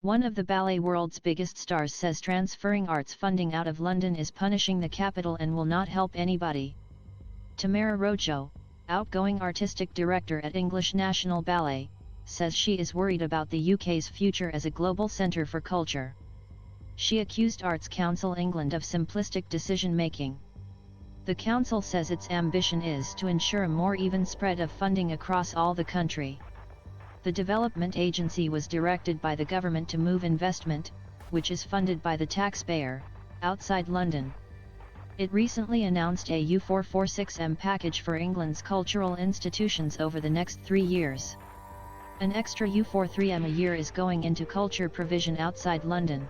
One of the ballet world's biggest stars says transferring arts funding out of London is punishing the capital and will not help anybody. Tamara Rojo, outgoing artistic director at English National Ballet, says she is worried about the UK's future as a global centre for culture. She accused Arts Council England of simplistic decision-making. The council says its ambition is to ensure a more even spread of funding across all the country. The development agency was directed by the government to move investment, which is funded by the taxpayer, outside London. It recently announced a EU446M package for England's cultural institutions over the next 3 years. An extra EU43M a year is going into culture provision outside London.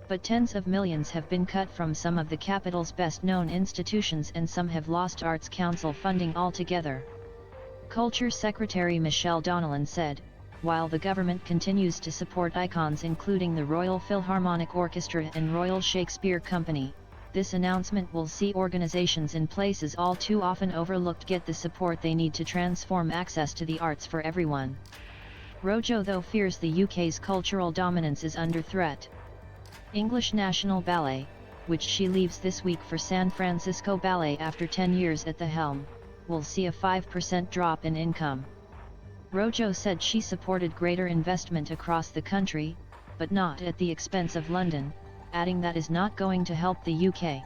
But tens of millions have been cut from some of the capital's best-known institutions and some have lost Arts Council funding altogether. Culture Secretary Michelle Donnellan said, while the government continues to support icons including the Royal Philharmonic Orchestra and Royal Shakespeare Company, this announcement will see organisations in places all too often overlooked get the support they need to transform access to the arts for everyone. Rojo though fears the UK's cultural dominance is under threat. English National Ballet, which she leaves this week for San Francisco Ballet after 10 years at the helm, will see a 5% drop in income. Rojo said she supported greater investment across the country, but not at the expense of London, adding that is not going to help the UK.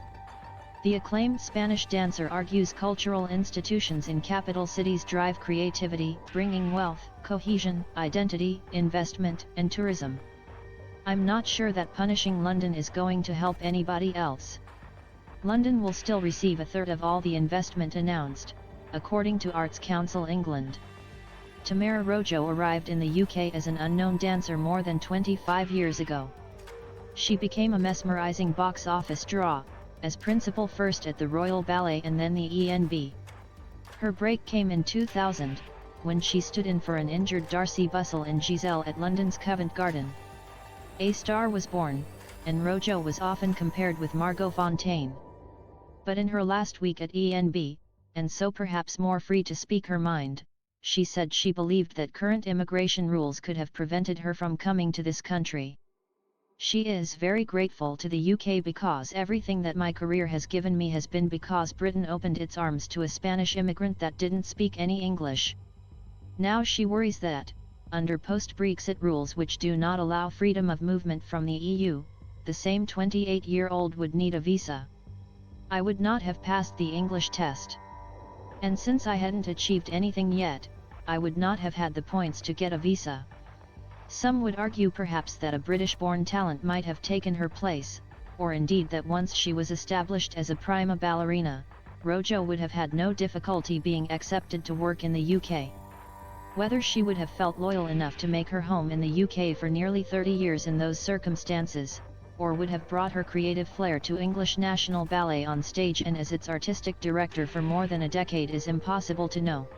The acclaimed Spanish dancer argues cultural institutions in capital cities drive creativity, bringing wealth, cohesion, identity, investment, and tourism. I'm not sure that punishing London is going to help anybody else. London will still receive a third of all the investment announced, according to Arts Council England. Tamara Rojo arrived in the UK as an unknown dancer more than 25 years ago. She became a mesmerising box office draw, as principal first at the Royal Ballet and then the ENB. Her break came in 2000, when she stood in for an injured Darcy Bussell in Giselle at London's Covent Garden. A star was born, and Rojo was often compared with Margot Fonteyn. But in her last week at ENB, and so perhaps more free to speak her mind, she said she believed that current immigration rules could have prevented her from coming to this country. She is very grateful to the UK because everything that my career has given me has been because Britain opened its arms to a Spanish immigrant that didn't speak any English. Now she worries that, under post-Brexit rules which do not allow freedom of movement from the EU, the same 28-year-old would need a visa. I would not have passed the English test. And since I hadn't achieved anything yet, I would not have had the points to get a visa. Some would argue perhaps that a British-born talent might have taken her place, or indeed that once she was established as a prima ballerina, Rojo would have had no difficulty being accepted to work in the UK. Whether she would have felt loyal enough to make her home in the UK for nearly 30 years in those circumstances, or would have brought her creative flair to English National Ballet on stage and as its artistic director for more than a decade is impossible to know.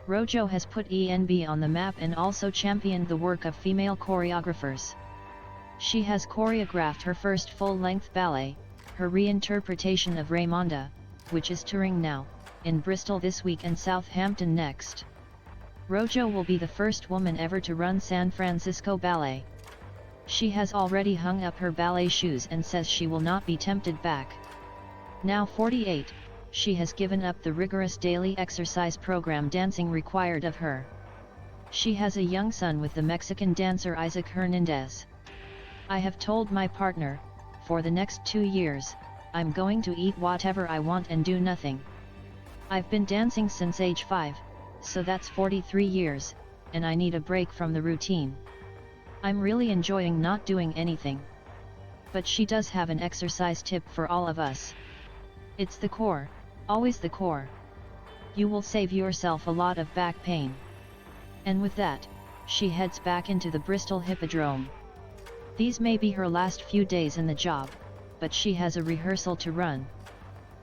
Rojo has put ENB on the map and also championed the work of female choreographers. She has choreographed her first full-length ballet, her reinterpretation of Raymonda, which is touring now, in Bristol this week and Southampton next. Rojo will be the first woman ever to run San Francisco Ballet. She has already hung up her ballet shoes and says she will not be tempted back. Now 48, she has given up the rigorous daily exercise program dancing required of her. She has a young son with the Mexican dancer Isaac Hernandez. I have told my partner, for the next 2 years, I'm going to eat whatever I want and do nothing. I've been dancing since age 5, so that's 43 years, and I need a break from the routine. I'm really enjoying not doing anything. But she does have an exercise tip for all of us. It's the core, always the core. You will save yourself a lot of back pain. And with that, she heads back into the Bristol Hippodrome. These may be her last few days in the job, but she has a rehearsal to run.